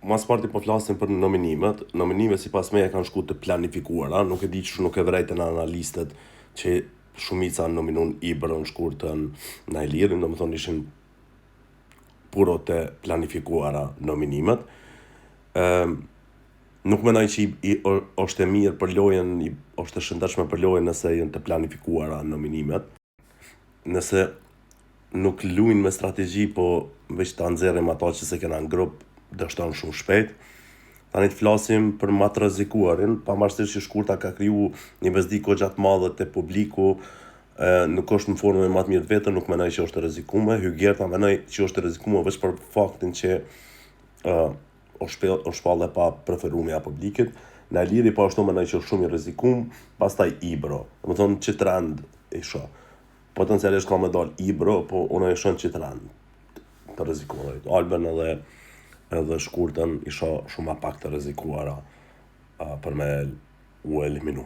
mas parti po flasim për nominimet. Nominimet sipas meje kanë shku të planifikuara, nuk e di që nuk e vrejtë në analistët që shumica nominun Ibrën, Shkurtën, Najlirin, do më thonë ishin puro të planifikuara nominimet. Nuk mendoj që është e mirë për lojën, është e shëndetshme për lojën nëse janë të planifikuara nominimet. Nëse nuk luajnë me strategji, po veç ta nxjerrim ato që se kena në grup, dështon shumë shpejt. Tani të flasim për më të rrezikuarin, pavarësisht që Shkurta ka kriju një bezdiko gjatë madhe te publiku, nuk është në formën më të mirë të vetën, nuk mendoj që është e rrezikuar. Hygjerta mendoj që është e rrezikuar vetëm për faktin që është shpallë pa preferuar nga publikut. Najliri po ashtu mendoj që është shumë i rrezikuar, pastaj Ibro. Domethënë që trend e shoh. Potencialisht ka me dal Ibro, po unë e shoh që trend të rrezikuar. Albën edhe Shkurtën isha shumë pak të rrezikuara për me u eliminu.